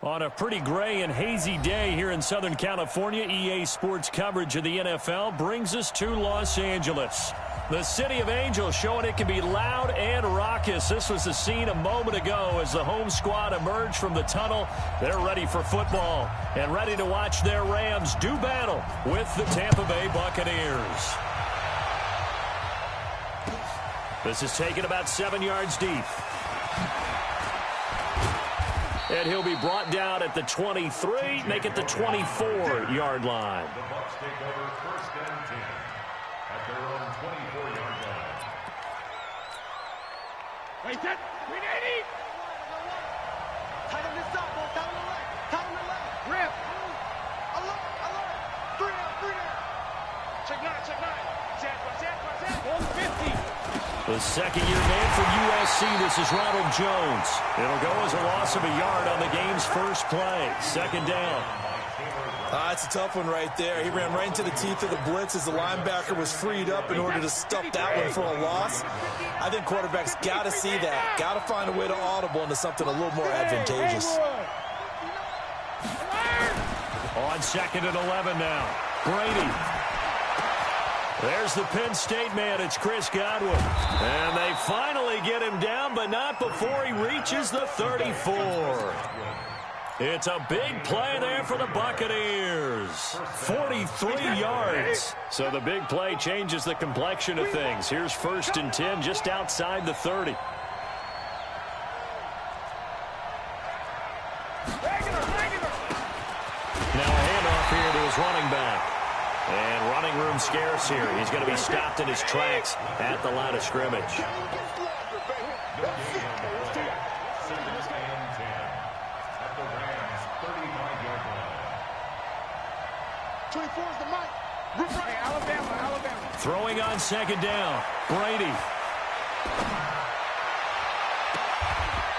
On a pretty gray and hazy day here in Southern California, EA Sports coverage of the NFL brings us to Los Angeles. The City of Angels showing it can be loud and raucous. This was the scene a moment ago as the home squad emerged from the tunnel. They're ready for football and ready to watch their Rams do battle with the Tampa Bay Buccaneers. This is taken about 7 yards deep. And he'll be brought down at the 23, make it the 24-yard line. The Bucs take over first and 10 at their own 24-yard line. Wait, set, 380. Tight on this side, ball down the left, tight on the left. Grip. Alert, alert. 3 down. Check nine. Set. 150. The second-year man for USC, this is Ronald Jones. It'll go as a loss of a yard on the game's first play. Second down. That's a tough one right there. He ran right into the teeth of the blitz as the linebacker was freed up in order to stuff that one for a loss. I think quarterbacks got to see that. Got to find a way to audible into something a little more advantageous. On second and 11 now. Brady. There's the Penn State man. It's Chris Godwin. And they finally get him down, but not before he reaches the 34. It's a big play there for the Buccaneers. 43 yards. So the big play changes the complexion of things. Here's first and 10 just outside the 30. Now a handoff here to his running back. And running room scarce here. He's going to be stopped in his tracks at the line of scrimmage. Alabama. Throwing on second down. Brady.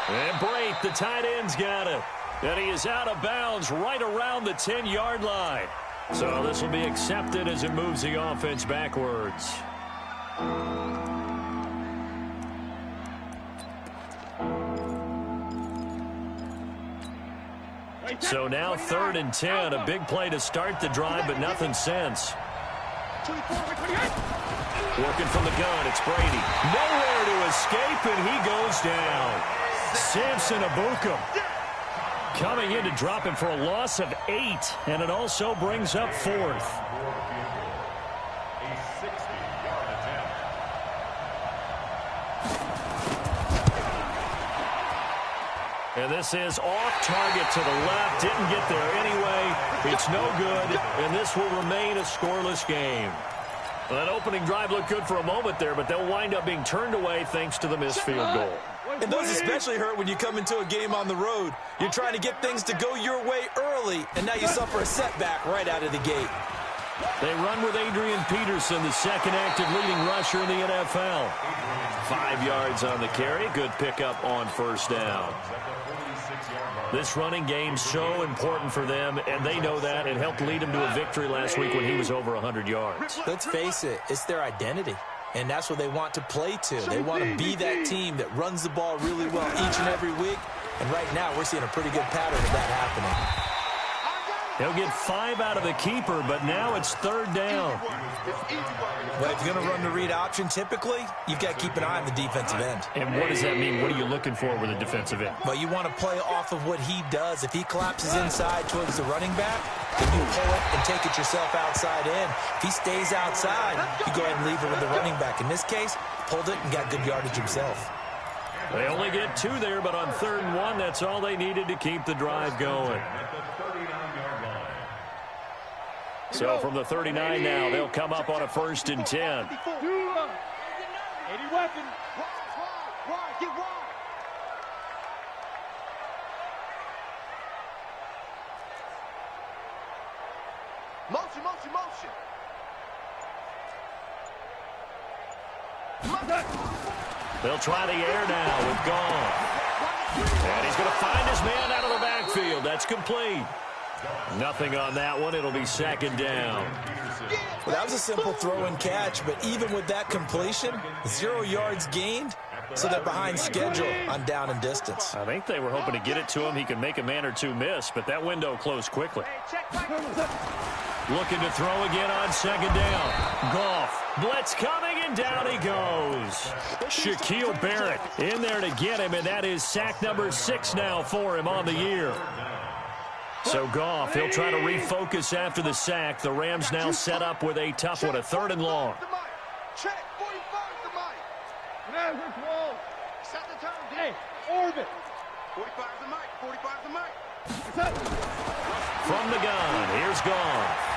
And Brate, the tight end's got it. And he is out of bounds right around the 10-yard line. So this will be accepted as it moves the offense backwards. So now third and 10, a big play to start the drive, but nothing since. Working from the gun, it's Brady. Nowhere to escape, and he goes down. Samson Abukum coming in to drop him for a loss of 8, and it also brings up fourth. A 60-yard attempt. And this is off target to the left. Didn't get there anyway. It's no good, and this will remain a scoreless game. Well, that opening drive looked good for a moment there, but they'll wind up being turned away thanks to the missed field goal. And those especially hurt when you come into a game on the road. You're trying to get things to go your way early, and now you suffer a setback right out of the gate. They run with Adrian Peterson, the second active leading rusher in the NFL. 5 yards on the carry. Good pickup on first down. This running game's so important for them, and they know that. It helped lead them to a victory last week when he was over 100 yards. Let's face it, it's their identity. And that's what they want to play to. They want to be that team that runs the ball really well each and every week. And right now, we're seeing a pretty good pattern of that happening. He'll get 5 out of the keeper, but now it's third down. Well, if you're going to run the read option, typically, you've got to keep an eye on the defensive end. And what does that mean? What are you looking for with a defensive end? Well, you want to play off of what he does. If he collapses inside towards the running back, then you pull it and take it yourself outside in. If he stays outside, you go ahead and leave it with the running back. In this case, pulled it and got good yardage himself. They only get 2 there, but on 3rd and 1, that's all they needed to keep the drive going. So from the 39 now, they'll come up on a 1st and 10. 80 weapon. Wide, get wide. Motion. They'll try the air now with Gone. And he's going to find his man out of the backfield. That's complete. Nothing on that one. It'll be 2nd down. Well, that was a simple throw and catch, but even with that completion, 0 yards gained, so they're behind schedule on down and distance. I think they were hoping to get it to him. He could make a man or two miss, but that window closed quickly. Looking to throw again on second down. Goff. Blitz coming, and down he goes. Shaquille Barrett in there to get him, and that is sack number 6 now for him on the year. So Goff, he'll try to refocus after the sack. The Rams now set up with a tough one, a 3rd and long. Check, 45's the mic. Set the turn, D. Hey, orbit. 45's the mic, 45's the mic. From the gun, here's Goff.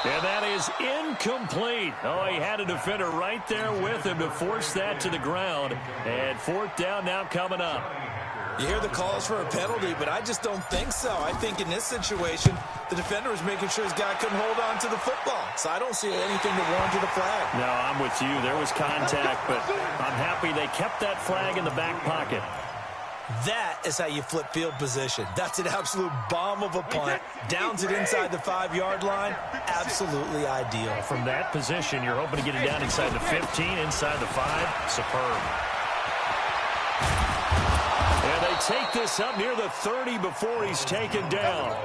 And that is incomplete. Oh, he had a defender right there with him to force that to the ground. And 4th down now coming up. You hear the calls for a penalty, but I just don't think so. I think in this situation, the defender was making sure his guy couldn't hold on to the football. So I don't see anything to warrant the flag. No, I'm with you. There was contact, but I'm happy they kept that flag in the back pocket. That is how you flip field position. That's an absolute bomb of a punt. Downs it inside the 5-yard line. Absolutely ideal. From that position, you're hoping to get it down inside the 15, inside the 5. Superb. And they take this up near the 30 before he's taken down.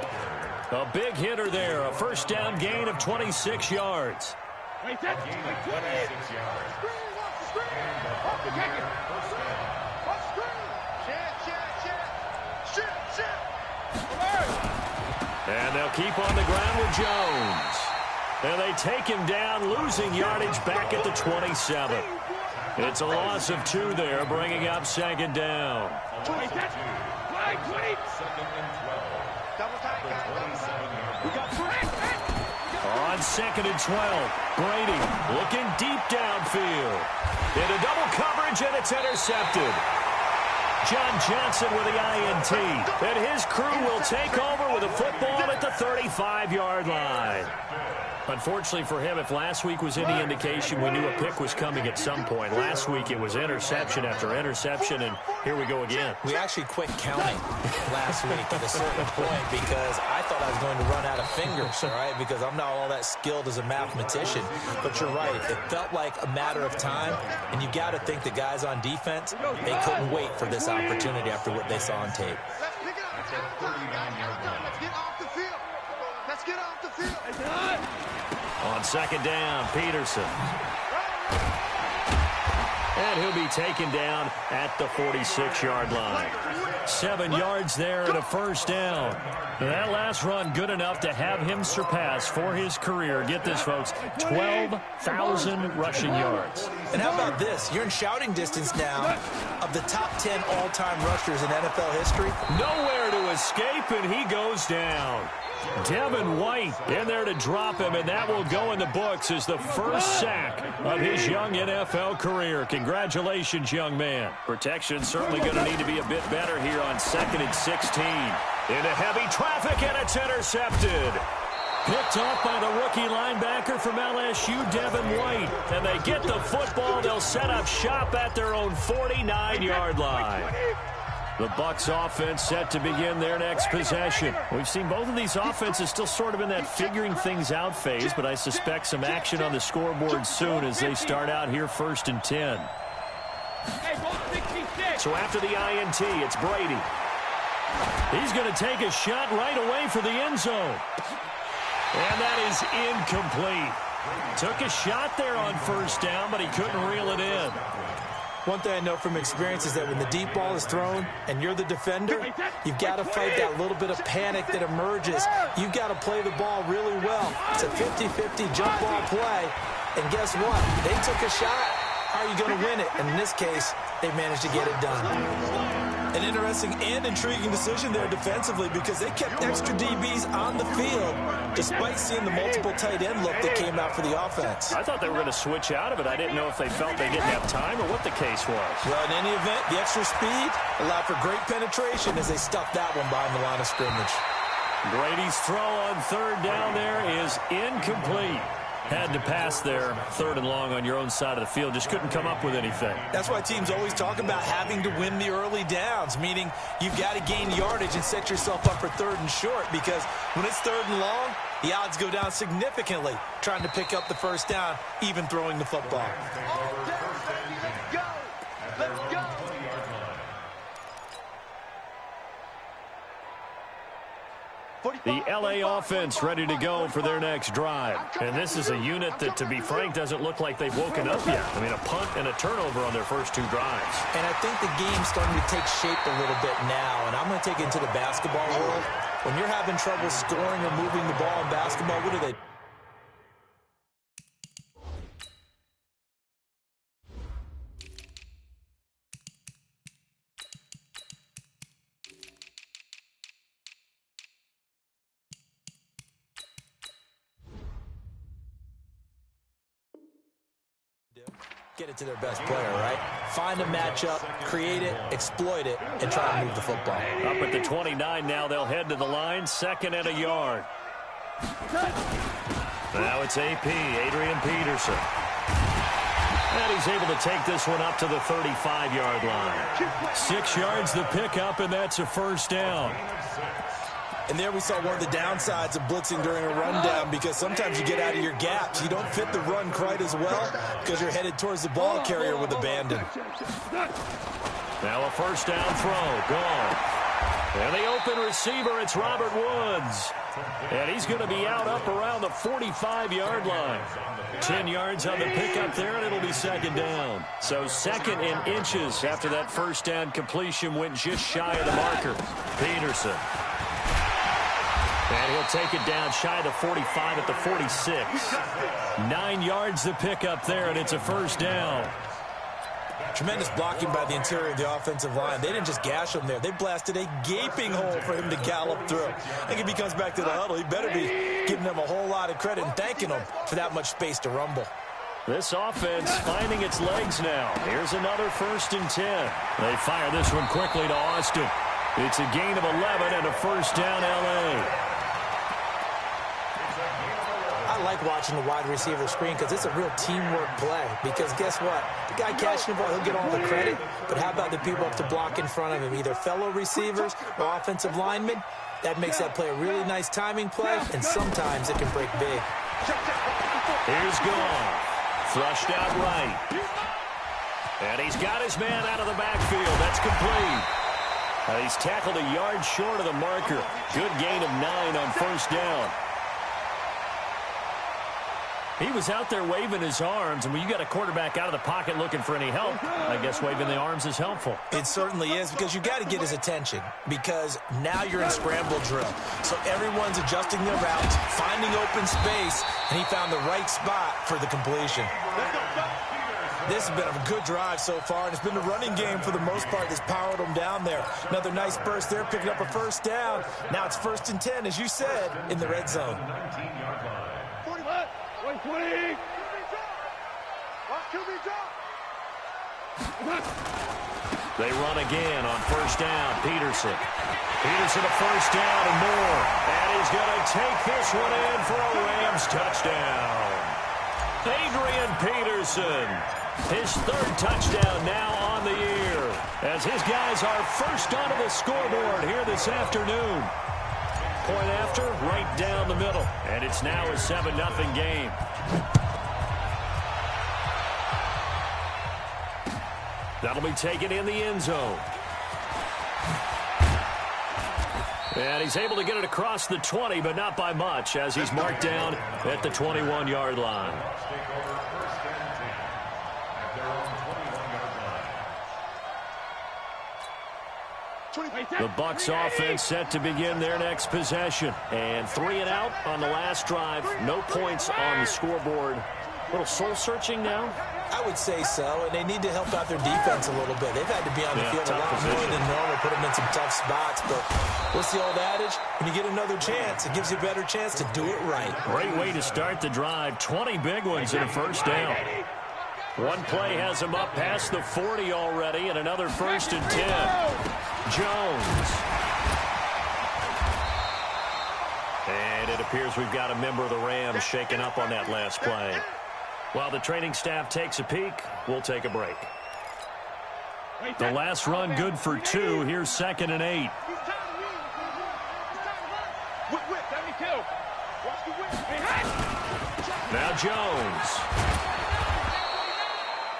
A big hitter there. A 1st down gain of 26 yards. Wait, that. Gain of 26 yards. And they'll keep on the ground with Jones. And they take him down, losing yardage back at the 27. It's a loss of 2 there, bringing up 2nd down. Wait, that. Flag, 20. 2nd and 12. Double tight, guys. We got flag. On 2nd and 12, Brady looking deep downfield. Into double coverage, and it's intercepted. John Johnson with the INT. And his crew will take over with a football at the 35-yard line. Unfortunately for him, if last week was any indication, we knew a pick was coming at some point. Last week it was interception after interception, and here we go again. We actually quit counting last week at a certain point because I thought I was going to run out of fingers, all right, because I'm not all that skilled as a mathematician. But you're right. It felt like a matter of time, and you got to think the guys on defense, they couldn't wait for this opportunity after what they saw on tape. Let's pick it up. Let's get off the field. Let's get off the field. On 2nd down, Peterson. And he'll be taken down at the 46-yard line. 7 yards there and a 1st down. That last run good enough to have him surpass for his career, get this, folks, 12,000 rushing yards. And how about this? You're in shouting distance now of the top 10 all-time rushers in NFL history. Nowhere to escape, and he goes down. Devin White in there to drop him, and that will go in the books as the first sack of his young NFL career. Congratulations, young man. Protection certainly going to need to be a bit better here on 2nd and 16. Into heavy traffic, and it's intercepted. Picked off by the rookie linebacker from LSU, Devin White. And they get the football. They'll set up shop at their own 49-yard line. The Bucs offense set to begin their next possession. We've seen both of these offenses still sort of in that figuring things out phase, but I suspect some action on the scoreboard soon as they start out here 1st and 10. So after the INT, it's Brady. He's going to take a shot right away for the end zone. And that is incomplete. Took a shot there on 1st down, but he couldn't reel it in. One thing I know from experience is that when the deep ball is thrown and you're the defender, you've got to fight that little bit of panic that emerges. You've got to play the ball really well. It's a 50-50 jump ball play. And guess what? They took a shot. How are you going to win it? And in this case, they managed to get it done. An interesting and intriguing decision there defensively because they kept extra DBs on the field despite seeing the multiple tight end look that came out for the offense. I thought they were going to switch out of it. I didn't know if they felt they didn't have time or what the case was. Well, in any event, the extra speed allowed for great penetration as they stuffed that one behind the line of scrimmage. Brady's throw on 3rd down there is incomplete. Had to pass there, 3rd and long on your own side of the field. Just couldn't come up with anything. That's why teams always talk about having to win the early downs, meaning you've got to gain yardage and set yourself up for 3rd and short because when it's 3rd and long, the odds go down significantly trying to pick up the 1st down, even throwing the football. The LA offense ready to go for their next drive. And this is a unit that, to be frank, doesn't look like they've woken up yet. I mean, a punt and a turnover on their first 2 drives. And I think the game's starting to take shape a little bit now. And I'm going to take it into the basketball world. When you're having trouble scoring or moving the ball in basketball, what do they do? Get it to their best player, right? Find a matchup, create it, exploit it, and try to move the football. Up at the 29 now, they'll head to the line, 2nd and a yard. Now it's AP, Adrian Peterson. And he's able to take this one up to the 35-yard line. 6 yards the pickup, and that's a first down. And there we saw one of the downsides of blitzing during a rundown, because sometimes you get out of your gaps. You don't fit the run quite as well because you're headed towards the ball carrier with abandon. Now a first down throw, gone. And the open receiver, it's Robert Woods. And he's going to be out up around the 45-yard line. 10 yards on the pickup there, and it'll be 2nd down. So 2nd and inches after that first down completion went just shy of the marker. Peterson. And he'll take it down shy of the 45 at the 46. 9 yards the pickup there, and it's a first down. Tremendous blocking by the interior of the offensive line. They didn't just gash him there. They blasted a gaping hole for him to gallop through. I think if he comes back to the huddle, he better be giving them a whole lot of credit and thanking them for that much space to rumble. This offense finding its legs now. Here's another 1st and 10. They fire this one quickly to Austin. It's a gain of 11 and a first down L.A. I like watching the wide receiver screen because it's a real teamwork play. Because guess what? The guy catching the ball, he'll get all the credit. But how about the people up to block in front of him? Either fellow receivers or offensive linemen. That makes that play a really nice timing play, and sometimes it can break big. Here's Goff. Flushed out right. And he's got his man out of the backfield. That's complete. He's tackled a yard short of the marker. Good gain of 9 on first down. He was out there waving his arms, and when you got a quarterback out of the pocket looking for any help, I guess waving the arms is helpful. It certainly is, because you got to get his attention, because now you're in scramble drill. So everyone's adjusting their routes, finding open space, and he found the right spot for the completion. This has been a good drive so far, and it's been the running game for the most part that's powered them down there. Another nice burst there, picking up a first down. Now it's 1st and 10, as you said, in the red zone. 20. They run again on first down. Peterson. Peterson a first down and more. And he's going to take this one in for a Rams touchdown. Adrian Peterson. His 3rd touchdown now on the year, as his guys are first onto the scoreboard here this afternoon. Point after, right down the middle. And it's now a 7-0 game. That'll be taken in the end zone. And he's able to get it across the 20, but not by much, as he's marked down at the 21-yard line. The Bucs offense set to begin their next possession. And 3 and out on the last drive. No points on the scoreboard. A little soul-searching now? I would say so, and they need to help out their defense a little bit. They've had to be on the field a lot more than normal, put them in some tough spots. But what's the old adage? When you get another chance, it gives you a better chance to do it right. Great way to start the drive. 20 big ones and a first down. One play has him up past the 40 already, and another 1st and 10. Jones. And it appears we've got a member of the Rams shaken up on that last play. While the training staff takes a peek, we'll take a break. The last run good for 2. Here's 2nd and 8. Now Jones.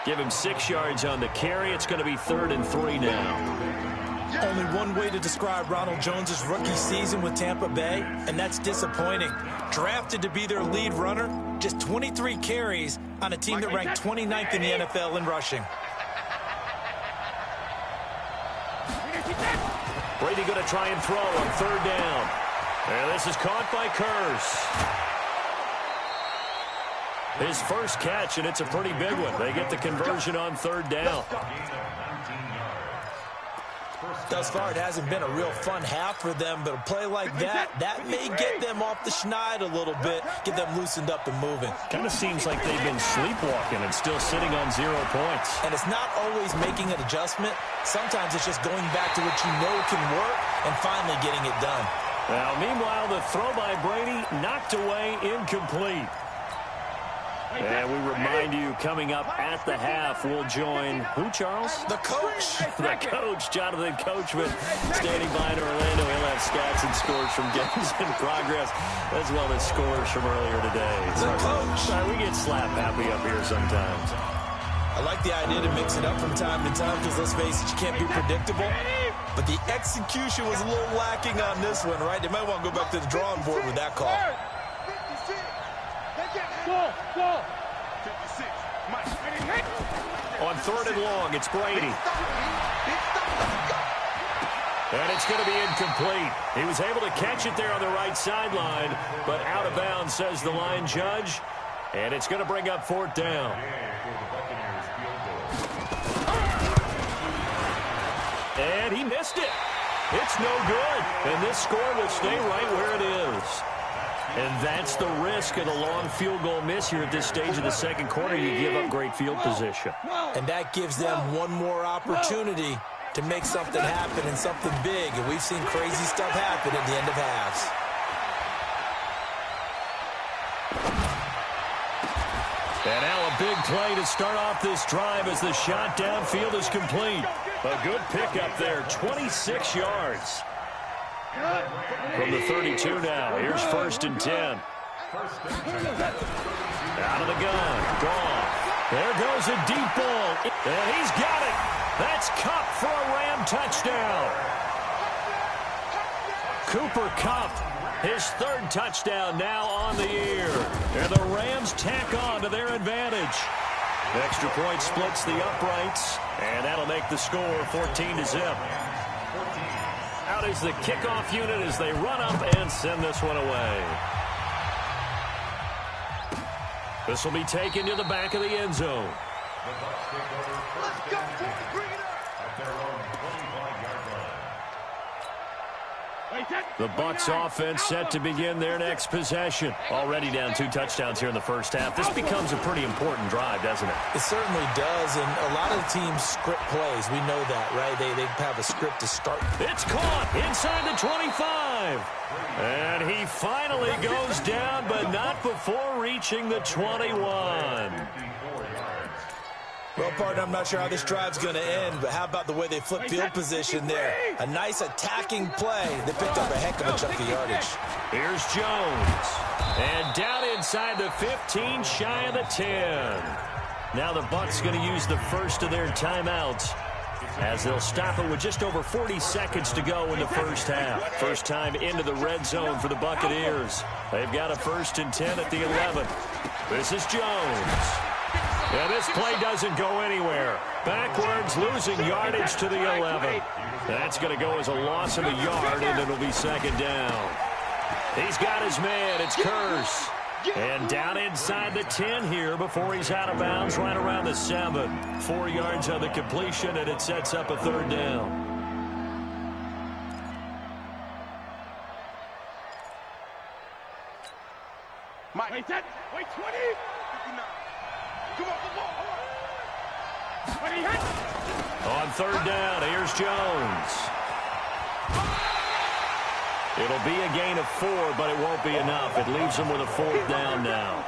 Give him 6 yards on the carry. It's going to be 3rd and 3 now. Only one way to describe Ronald Jones's rookie season with Tampa Bay, and that's disappointing. Drafted to be their lead runner, just 23 carries on a team that ranked 29th in the NFL in rushing. Brady going to try and throw on third down. And this is caught by Curse. His first catch, and it's a pretty big one. They get the conversion on third down. Thus far, it hasn't been a real fun half for them, but a play like that may get them off the schneid a little bit, get them loosened up and moving. Kind of seems like they've been sleepwalking and still sitting on 0 points. And it's not always making an adjustment. Sometimes it's just going back to what you know can work and finally getting it done. Now, meanwhile, the throw by Brady knocked away, incomplete. And we remind you, coming up at the half, we'll join who, Charles? The coach. The coach, Jonathan Coachman, standing by in Orlando. He'll have stats and scores from games in progress, as well as scores from earlier today. The coach. Sorry, we get slap happy up here sometimes. I like the idea to mix it up from time to time because, let's face it, you can't be predictable. But the execution was a little lacking on this one, right? They might want to go back to the drawing board with that call. On third and long, it's Brady. And it's going to be incomplete. He was able to catch it there on the right sideline, but out of bounds, says the line judge. And it's going to bring up fourth down. And he missed it. It's no good. And this score will stay right where it is. And that's the risk of the long field goal miss here at this stage of the second quarter. You give up great field position. And that gives them one more opportunity to make something happen and something big. And we've seen crazy stuff happen at the end of halves. And now a big play to start off this drive as the shot downfield is complete. A good pickup there, 26 yards. From the 32 now, here's first and 10. Out of the gun, Goff. There goes a deep ball, and he's got it. That's Kupp for a Ram touchdown. Cooper Kupp, his third touchdown now on the year. And the Rams tack on to their advantage. Extra point splits the uprights, and that'll make the score 14-0. Out is the kickoff unit as they run up and send this one away. This will be taken to the back of the end zone. Let's go, bring it up. At their own 25-yard line. The Bucs offense set to begin their next possession. Already down 2 touchdowns here in the first half. This becomes a pretty important drive, doesn't it? It certainly does, and a lot of the teams script plays. We know that, right? They have a script to start. It's caught inside the 25. And he finally goes down, but not before reaching the 21. Well, partner, I'm not sure how this drive's going to end, but how about the way they flip field position there? A nice attacking play. They picked up a heck of a chunk of yardage. Here's Jones. And down inside the 15, shy of the 10. Now the Bucs going to use the first of their timeouts as they'll stop it with just over 40 seconds to go in the first half. First time into the red zone for the Buccaneers. They've got a first and 10 at the 11. This is Jones. Yeah, this play doesn't go anywhere. Backwards, losing yardage to the 11. That's going to go as a loss of a yard, and it'll be second down. He's got his man. It's Curse. And down inside the 10 here before he's out of bounds, right around the 7. 4 yards on the completion, and it sets up a third down. Wait, 20. Come on, come on. On third down, here's Jones. It'll be a gain of 4, but it won't be enough. It leaves them with a fourth down now.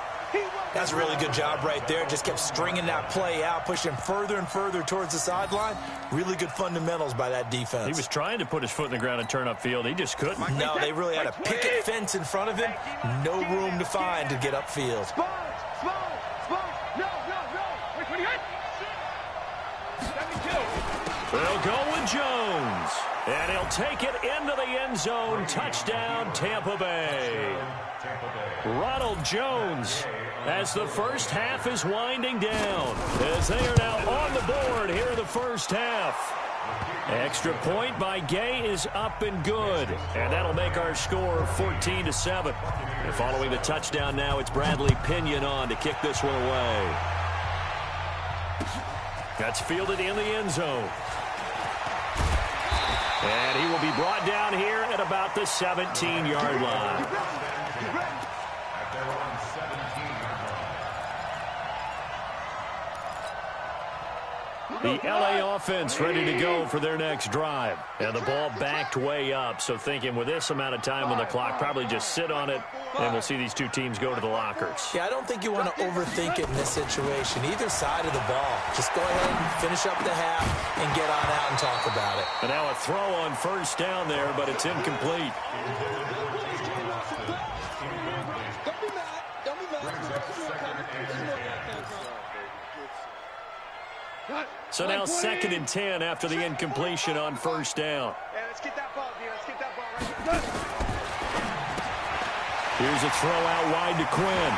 That's a really good job right there. Just kept stringing that play out, pushing further and further towards the sideline. Really good fundamentals by that defense. He was trying to put his foot in the ground and turn upfield. He just couldn't. No, they really had a picket fence in front of him. No room to find to get upfield. They'll go with Jones. And he'll take it into the end zone. Touchdown, Tampa Bay. Ronald Jones, as the first half is winding down, as they are now on the board here in the first half. Extra point by Gay is up and good, and that'll make our score 14-7. And following the touchdown now, it's Bradley Pinion on to kick this one away. That's fielded in the end zone. And he will be brought down here at about the 17-yard line. The LA offense ready to go for their next drive. And the ball backed way up, so thinking with this amount of time on the clock, probably just sit on it, and we'll see these two teams go to the lockers. Yeah, I don't think you want to overthink it in this situation. Either side of the ball. Just go ahead and finish up the half and get on out and talk about it. And now a throw on first down there, but it's incomplete. So now 2nd and 10 after the incompletion on first down. Hey, let's get that ball, dude. Let's get that ball right here. Here's a throw out wide to Quinn.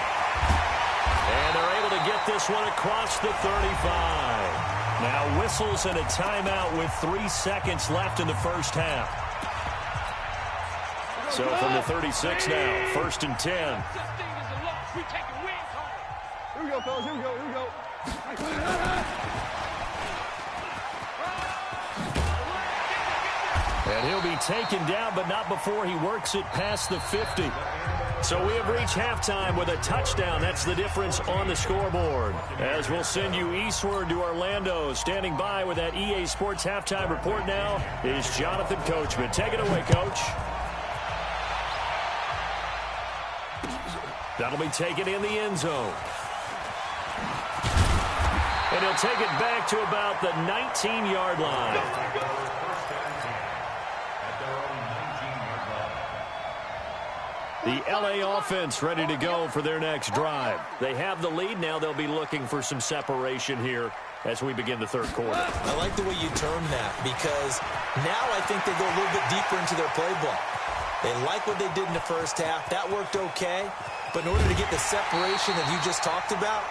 And they're able to get this one across the 35. Now whistles and a timeout with 3 seconds left in the first half. So from the 36 now, 1st and 10. Here we go, fellas. Here we go. Here we go. And he'll be taken down, but not before he works it past the 50. So we have reached halftime with a touchdown. That's the difference on the scoreboard. As we'll send you eastward to Orlando. Standing by with that EA Sports halftime report now is Jonathan Coachman. Take it away, Coach. That'll be taken in the end zone. And he'll take it back to about the 19-yard line. The LA offense ready to go for their next drive. They have the lead. Now they'll be looking for some separation here as we begin the third quarter. I like the way you term that, because now I think they go a little bit deeper into their playbook. They like what they did in the first half. That worked okay. But in order to get the separation that you just talked about,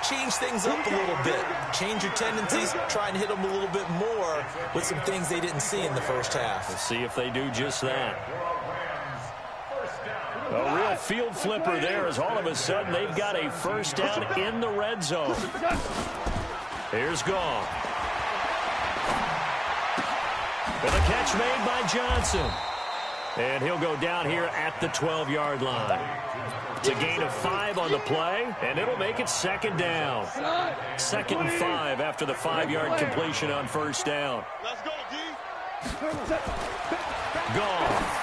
change things up a little bit. Change your tendencies. Try and hit them a little bit more with some things they didn't see in the first half. Let's see if they do just that. A real field flipper there, as all of a sudden they've got a first down in the red zone. Here's Gong. And a catch made by Johnson. And he'll go down here at the 12-yard line. It's a gain of 5 on the play, and it'll make it 2nd down. 2nd and 5 after the 5-yard completion on first down. Let's go, D. Gong.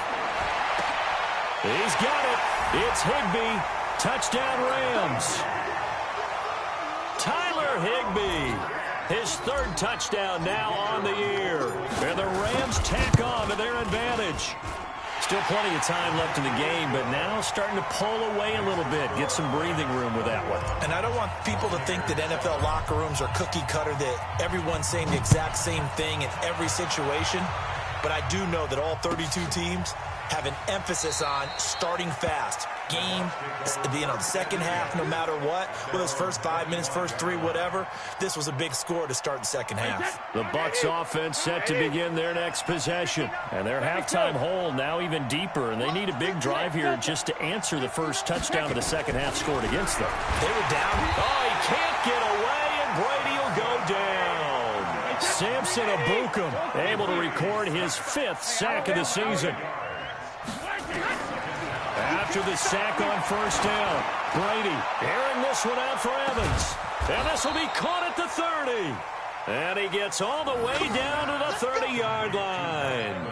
He's got it. It's Higbee. Touchdown Rams. Tyler Higbee. His 3rd touchdown now on the year. And the Rams tack on to their advantage. Still plenty of time left in the game, but now starting to pull away a little bit. Get some breathing room with that one. And I don't want people to think that NFL locker rooms are cookie cutter, that everyone's saying the exact same thing in every situation. But I do know that all 32 teams have an emphasis on starting fast. Game, the second half, no matter what, whether it's first 5 minutes, first 3, whatever, this was a big score to start the second half. The Bucs offense set to begin their next possession. And their halftime hole now even deeper, and they need a big drive here just to answer the first touchdown of the second half scored against them. They were down. Oh, he can't get away, and Brady will go down. Samson Ebukam able to record his 5th sack of the season. After the sack on first down, Brady airing this one out for Evans. And this will be caught at the 30. And he gets all the way down to the 30-yard line.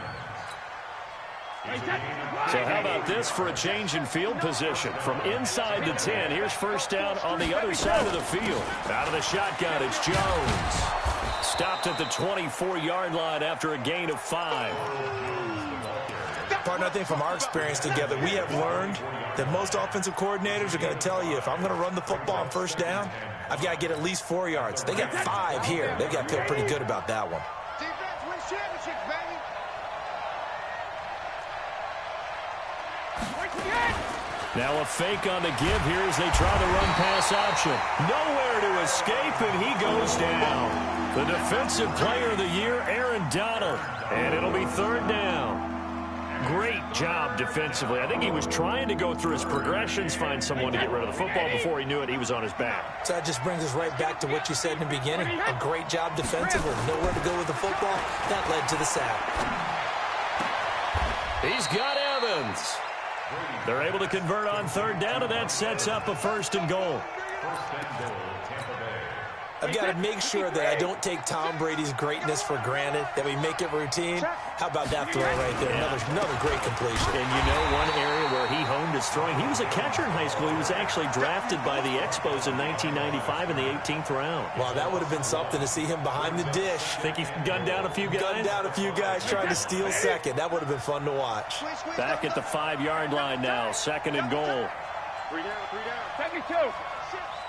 So how about this for a change in field position? From inside the 10, here's first down on the other side of the field. Out of the shotgun, it's Jones. Stopped at the 24-yard line after a gain of 5. Partner, I think from our experience together, we have learned that most offensive coordinators are going to tell you, if I'm going to run the football on first down, I've got to get at least 4 yards. They got 5 here. They've got to feel pretty good about that one. Defense wins championships, baby. Now a fake on the give here as they try the run-pass option. Nowhere to escape, and he goes down. The Defensive Player of the Year, Aaron Donald. And it'll be third down. Great job defensively. I think he was trying to go through his progressions, find someone to get rid of the football. Before he knew it, he was on his back. So that just brings us right back to what you said in the beginning. A great job defensively. Nowhere to go with the football. That led to the sack. He's got Evans. They're able to convert on third down, and that sets up a 1st and goal. I've got to make sure that I don't take Tom Brady's greatness for granted, that we make it routine. How about that throw right there? Another great completion. And you know one area where he honed his throwing? He was a catcher in high school. He was actually drafted by the Expos in 1995 in the 18th round. Wow, that would have been something to see him behind the dish. Think he gunned down a few guys? Gunned down a few guys trying to steal second. That would have been fun to watch. Back at the 5-yard line now, 2nd and goal. 3 down, 3 down. Take it, 2.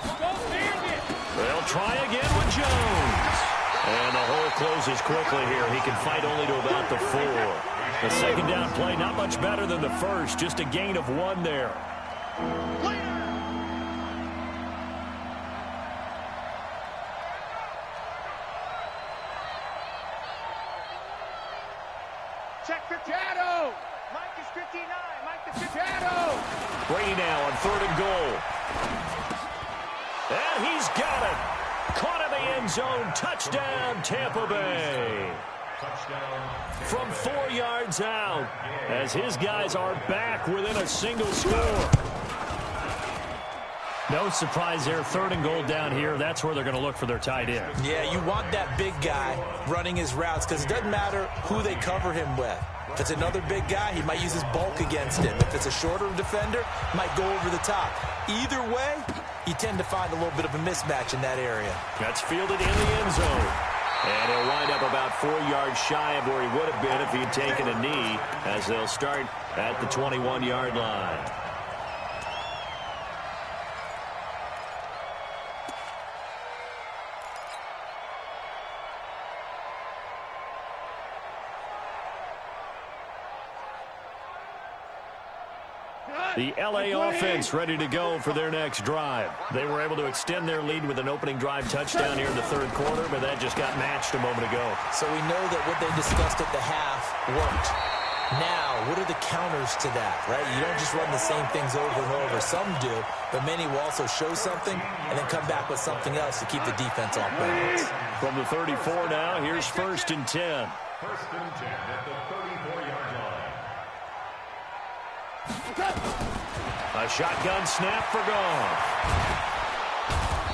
Go, Bandit. They'll try again with Jones. And the hole closes quickly here. He can fight only to about the 4. The 2nd down play, not much better than the first. Just a gain of 1 there. Check for Shadow. Mike is 59. Mike is 59. Shadow. Brady now on 3rd and goal. And he's got it. Caught in the end zone. Touchdown, Tampa Bay. From 4 yards out, as his guys are back within a single score. No surprise there. 3rd and goal down here. That's where they're going to look for their tight end. Yeah, you want that big guy running his routes because it doesn't matter who they cover him with. If it's another big guy, he might use his bulk against him. If it's a shorter defender, might go over the top. Either way, you tend to find a little bit of a mismatch in that area. That's fielded in the end zone. And he'll wind up about 4 yards shy of where he would have been if he had taken a knee, as they'll start at the 21-yard line. The L.A. offense ready to go for their next drive. They were able to extend their lead with an opening drive touchdown here in the 3rd quarter, but that just got matched a moment ago. So we know that what they discussed at the half worked. Now, what are the counters to that, right? You don't just run the same things over and over. Some do, but many will also show something and then come back with something else to keep the defense off balance. From the 34 now, here's 1st and 10. 1st and 10 at the 34-yard line. A shotgun snap for Goff.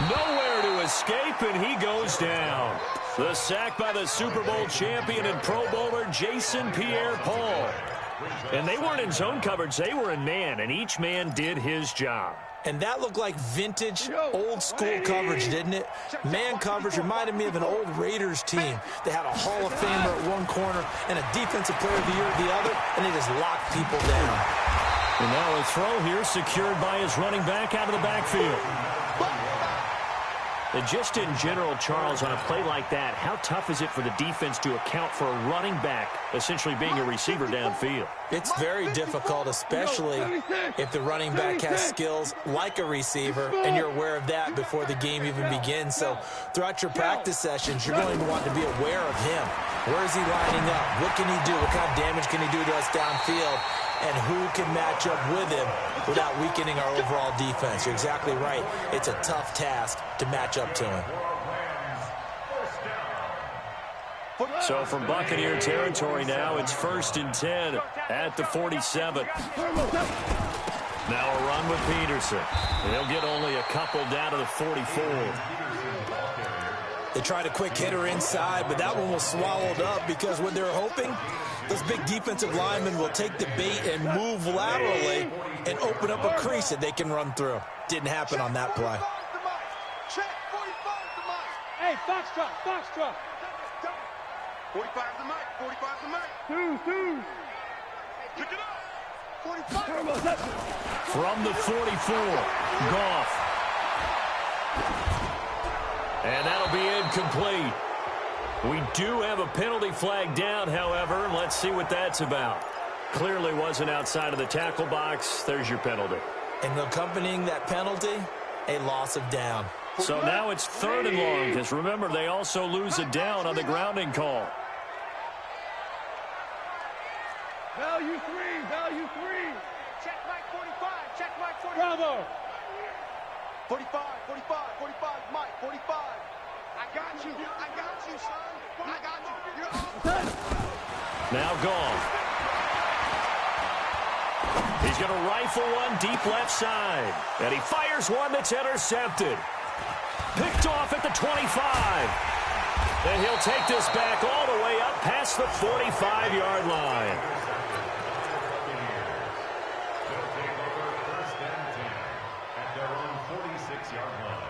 Nowhere to escape, and he goes down. The sack by the Super Bowl champion and Pro Bowler Jason Pierre-Paul. And they weren't in zone coverage. They were in man, and each man did his job. And that looked like vintage, old-school coverage, didn't it? Man coverage reminded me of an old Raiders team. They had a Hall of Famer at one corner and a Defensive Player of the Year at the other, and they just locked people down. And now a throw here secured by his running back out of the backfield. And just in general, Charles, on a play like that, how tough is it for the defense to account for a running back essentially being a receiver downfield? It's very difficult, especially if the running back has skills like a receiver, and you're aware of that before the game even begins. So throughout your practice sessions, you're going to want to be aware of him. Where is he lining up? What can he do? What kind of damage can he do to us downfield? And who can match up with him without weakening our overall defense? You're exactly right. It's a tough task to match up to him. So from Buccaneer territory now, it's 1st and 10 at the 47. Now a run with Peterson. They'll get only a couple down to the 44. They tried a quick hitter inside, but that one was swallowed up because what they're hoping, those big defensive linemen will take the bait and move laterally and open up a crease that they can run through. Didn't happen on that play. Hey, Foxtrot, Foxtrot. 45 the mic, 45 the mic. Two. Pick it up. 45. From the 44, Goff. And that'll be incomplete. We do have a penalty flag down, however. Let's see what that's about. Clearly wasn't outside of the tackle box. There's your penalty. And accompanying that penalty, a loss of down. So now it's 3rd and long, because remember, they also lose a down on the grounding call. Value 3, value 3. Check Mike 45, check Mike 45. Bravo. 45, 45, Mike, 45. I got you, son. I got you. You're off. Now gone. He's going to rifle one deep left side. And he fires one that's intercepted. Picked off at the 25. And he'll take this back all the way up past the 45-yard line. They'll take over 1st and 10 at their own 46-yard line.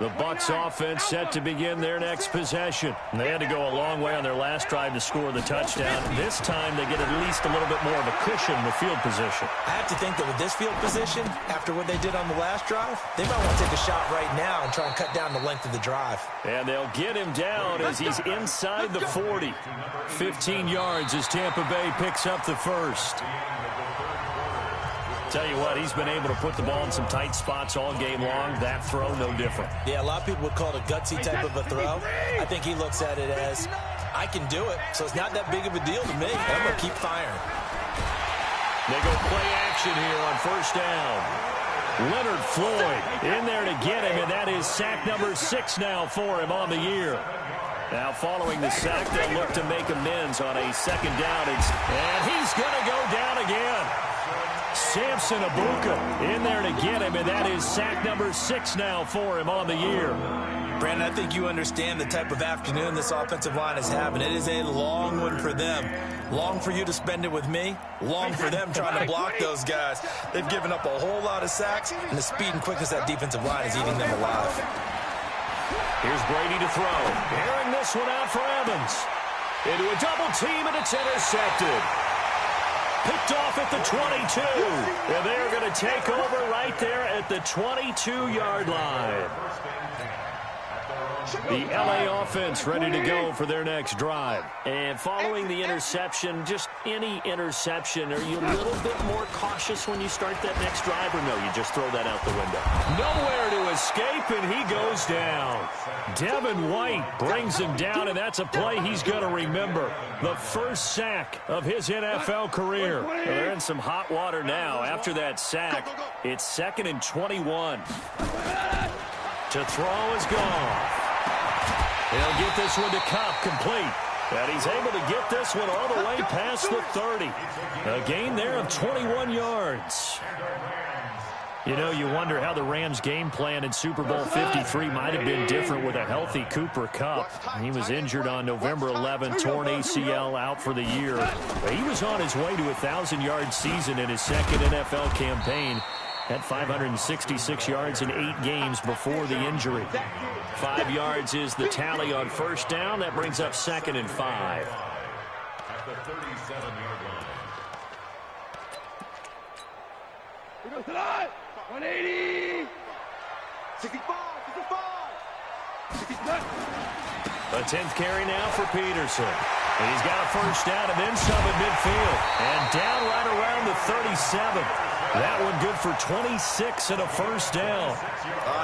The Bucs offense set to begin their next possession. They had to go a long way on their last drive to score the touchdown. This time they get at least a little bit more of a cushion in the field position. I have to think that with this field position, after what they did on the last drive, they might want to take a shot right now and try and cut down the length of the drive. And they'll get him down as he's inside the 40. 15 yards as Tampa Bay picks up the first. Tell you what, he's been able to put the ball in some tight spots all game long. That throw, no different. Yeah, a lot of people would call it a gutsy type of a throw. I think he looks at it as, I can do it, so it's not that big of a deal to me. I'm going to keep firing. They go play action here on 1st down. Leonard Floyd in there to get him, and that is sack number 6 now for him on the year. Now following the sack, they'll look to make amends on a 2nd down. And he's going to go down again. Samson Abuka in there to get him, and that is sack number 6 now for him on the year. Brandon, I think you understand the type of afternoon this offensive line is having. It is a long one for them. Long for you to spend it with me. Long for them trying to block those guys. They've given up a whole lot of sacks, and the speed and quickness of that defensive line is eating them alive. Here's Brady to throw. Airing this one out for Evans. Into a double team, and it's intercepted. Picked off at the 22. And they're going to take over right there at the 22-yard line. The LA offense ready to go for their next drive. And following the interception, just any interception, are you a little bit more cautious when you start that next drive, or no, you just throw that out the window? Nowhere to escape, and he goes down. Devin White brings him down, and that's a play he's going to remember. The first sack of his NFL career. Well, they're in some hot water now. After that sack, it's 2nd and 21. To throw is gone. He'll get this one to Cobb, complete. And he's able to get this one all the way past the 30. A gain there of 21 yards. You know, you wonder how the Rams' game plan in Super Bowl 53 might have been different with a healthy Cooper Kupp. He was injured on November 11th, torn ACL, out for the year. He was on his way to a 1,000-yard season in his 2nd NFL campaign. Had 566 yards in 8 games before the injury. 5 yards is the tally on 1st down. That brings up 2nd and 5. At the 37-yard line. 180. 65, 65. A 10th carry now for Peterson. And he's got a 1st down and then some at midfield. And down right around the 37. That one good for 26 and a 1st down.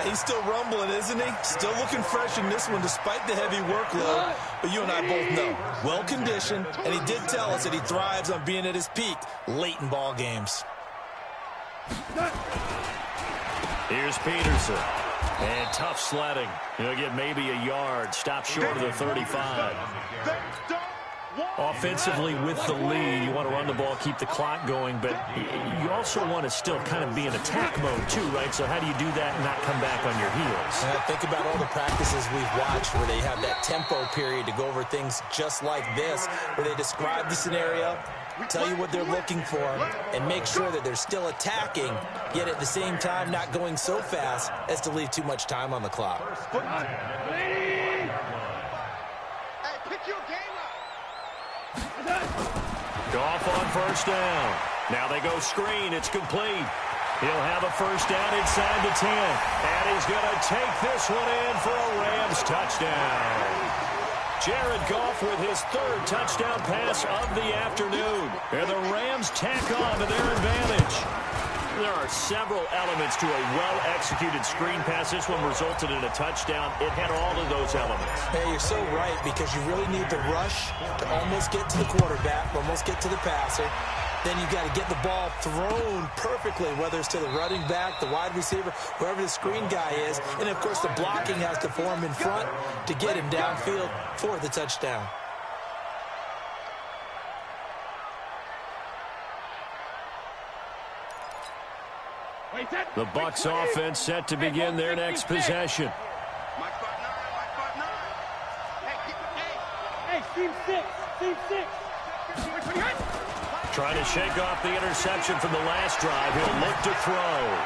He's still rumbling, isn't he? Still looking fresh in this one despite the heavy workload. But you and I both know, well-conditioned, and he did tell us that he thrives on being at his peak late in ball games. Here's Peterson. And tough sledding. He'll get maybe a yard. Stop short of the 35. Offensively with the lead, you want to run the ball, keep the clock going, but you also want to still kind of be in attack mode too, right? So how do you do that and not come back on your heels? Think about all the practices we've watched where they have that tempo period to go over things just like this, where they describe the scenario, tell you what they're looking for, and make sure that they're still attacking, yet at the same time not going so fast as to leave too much time on the clock. Hey, pick your game up. Goff on 1st down. Now they go screen. It's complete. He'll have a 1st down inside the 10. And he's going to take this one in for a Rams touchdown. Jared Goff with his third touchdown pass of the afternoon. And the Rams tack on to their advantage. There are several elements to a well-executed screen pass. This one resulted in a touchdown. It had all of those elements. Hey, you're so right, because you really need the rush to almost get to the quarterback, almost get to the passer. Then you've got to get the ball thrown perfectly, whether it's to the running back, the wide receiver, whoever the screen guy is. And, of course, the blocking has to form in front to get him downfield for the touchdown. The Bucs offense set to begin their next possession. Hey, team six, team six. Trying to shake off the interception from the last drive. He'll look to throw.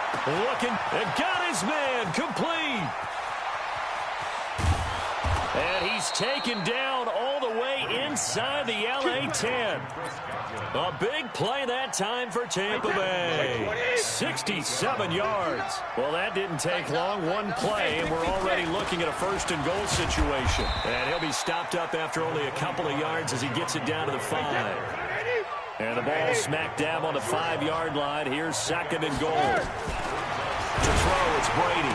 Looking, and got his man complete. And he's taken down all the way inside the LA 10. A big play that time for Tampa Bay. 67 yards. Well, that didn't take long. One play, and we're already looking at a first-and-goal situation. And he'll be stopped up after only a couple of yards as he gets it down to the 5. And the ball smack dab on the 5-yard line. Here's second and goal. To throw, it's Brady.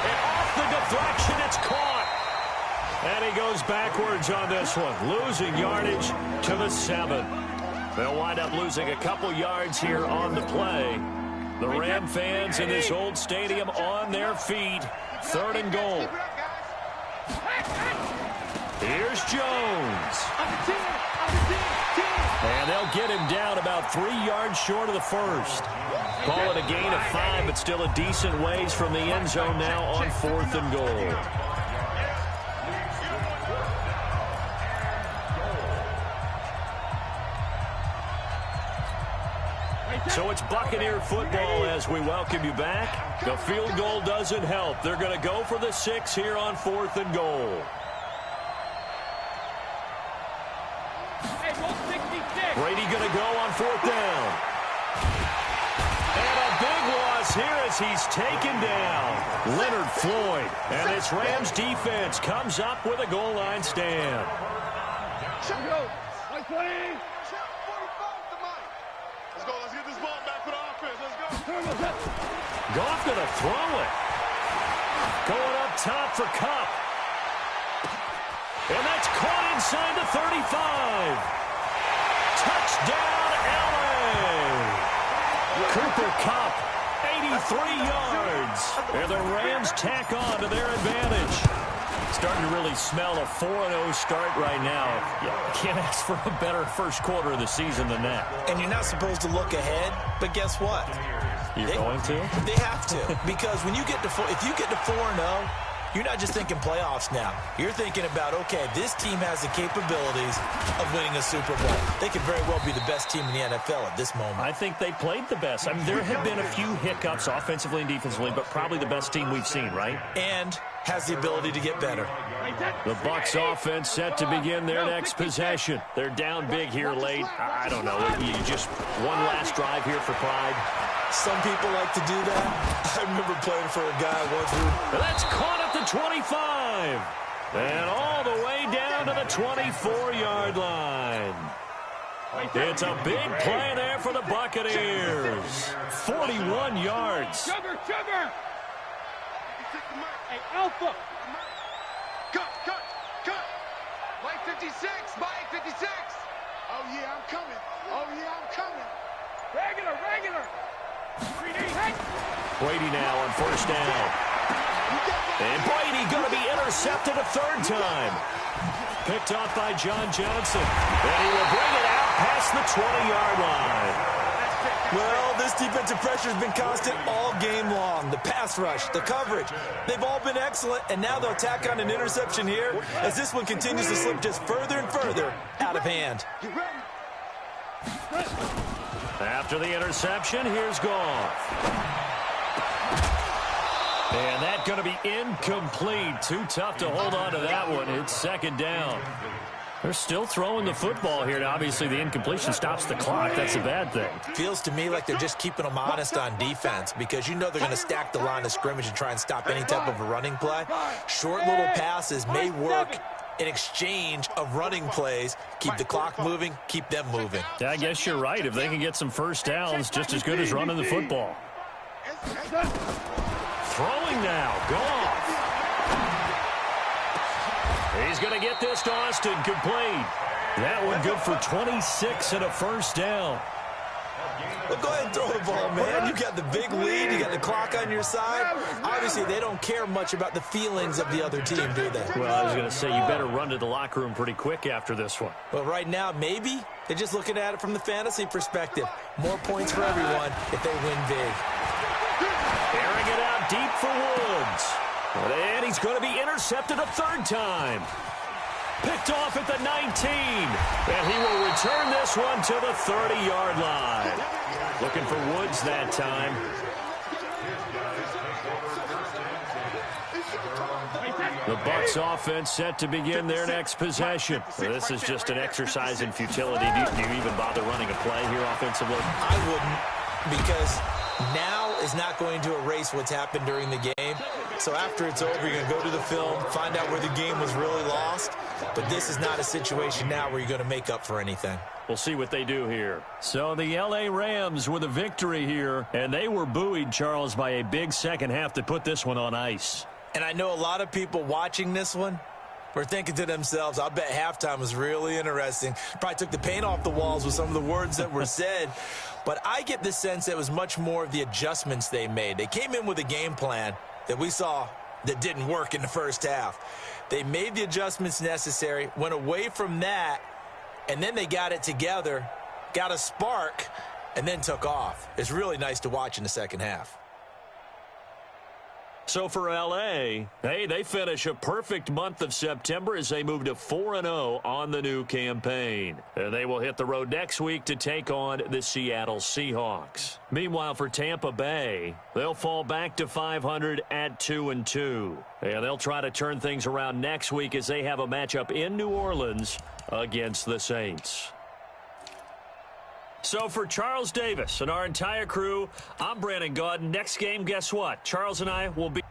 And off the deflection, it's caught. And he goes backwards on this one, losing yardage to the 7. They'll wind up losing a couple yards here on the play. The Ram fans in this old stadium on their feet. Third and goal. Here's Jones. And they'll get him down about 3 yards short of the first. Call it a gain of 5, but still a decent ways from the end zone now on 4th and goal. So it's Buccaneer football as we welcome you back. The field goal doesn't help. They're going to go for the 6 here on 4th and goal. Brady going to go on 4th down. And a big loss here as he's taken down. Leonard Floyd. And this Rams defense comes up with a goal line stand. Let's get this ball back for the offense. Let's go. Goff going to throw it. Going up top for Kupp. And that's caught inside the 35. Touchdown, L.A. Cooper Kupp, 83 yards. And the Rams tack on to their advantage. Starting to really smell a 4-0 start right now. You can't ask for a better first quarter of the season than that. And you're not supposed to look ahead, but guess what? You're going to? They have to, because when you get to if you get to 4-0, you're not just thinking playoffs now. You're thinking about, okay, this team has the capabilities of winning a Super Bowl. They could very well be the best team in the NFL at this moment. I think they played the best. I mean, there have been a few hiccups offensively and defensively, but probably the best team we've seen, right? And has the ability to get better. The Bucs offense set to begin their next possession. They're down big here late. I don't know. You just one last drive here for pride. Some people like to do that. I remember playing for a guy once who... That's caught at the 25. And all the way down to the 24-yard line. It's a big play there for the Buccaneers. 41 yards. Sugar! Hey, Alpha! Cut! Mike 56! Mike 56! Oh, yeah, I'm coming. Regular! Brady now on first down. And Brady going to be intercepted a third time. Picked off by John Johnson. And he will bring it out past the 20-yard line. Well, this defensive pressure has been constant all game long. The pass rush, the coverage, they've all been excellent, and now they'll tack on an interception here as this one continues to slip just further and further out of hand. After the interception, here's Goff. And that's going to be incomplete. Too tough to hold on to that one. It's second down. They're still throwing the football here. Now, obviously, the incompletion stops the clock. That's a bad thing. Feels to me like they're just keeping them honest on defense because you know they're going to stack the line of scrimmage and try and stop any type of a running play. Short little passes may work in exchange of running plays. Keep the clock moving, keep them moving. Yeah, I guess you're right. If they can get some first downs, just as good as running the football. Throwing now, Goff. He's going to get this to Austin, complete. That one good for 26 and a first down. Well, go ahead and throw the ball, man. You got the big lead. You got the clock on your side. Obviously, they don't care much about the feelings of the other team, do they? Well, I was going to say, you better run to the locker room pretty quick after this one. Well, right now, maybe they're just looking at it from the fantasy perspective. More points for everyone if they win big. Airing it out deep for Woods. And he's going to be intercepted a third time. Picked off at the 19. And he will return this one to the 30-yard line. Looking for Woods that time. The Bucs offense set to begin their next possession. This is just an exercise in futility. Do you even bother running a play here offensively? I wouldn't, because now is not going to erase what's happened during the game. So after it's over, you're going to go to the film, find out where the game was really lost. But this is not a situation now where you're going to make up for anything. We'll see what they do here. So the L.A. Rams with a victory here, and they were buoyed, Charles, by a big second half to put this one on ice. And I know a lot of people watching this one were thinking to themselves, I bet halftime was really interesting. Probably took the paint off the walls with some of the words that were said. But I get the sense that it was much more of the adjustments they made. They came in with a game plan that we saw that didn't work in the first half. They made the adjustments necessary, went away from that, and then they got it together, got a spark, and then took off. It's really nice to watch in the second half. So for L.A., hey, they finish a perfect month of September as they move to 4-0 on the new campaign. And they will hit the road next week to take on the Seattle Seahawks. Meanwhile, for Tampa Bay, they'll fall back to 500 at 2-2. And they'll try to turn things around next week as they have a matchup in New Orleans against the Saints. So for Charles Davis and our entire crew, I'm Brandon Gaudin. Next game, guess what? Charles and I will be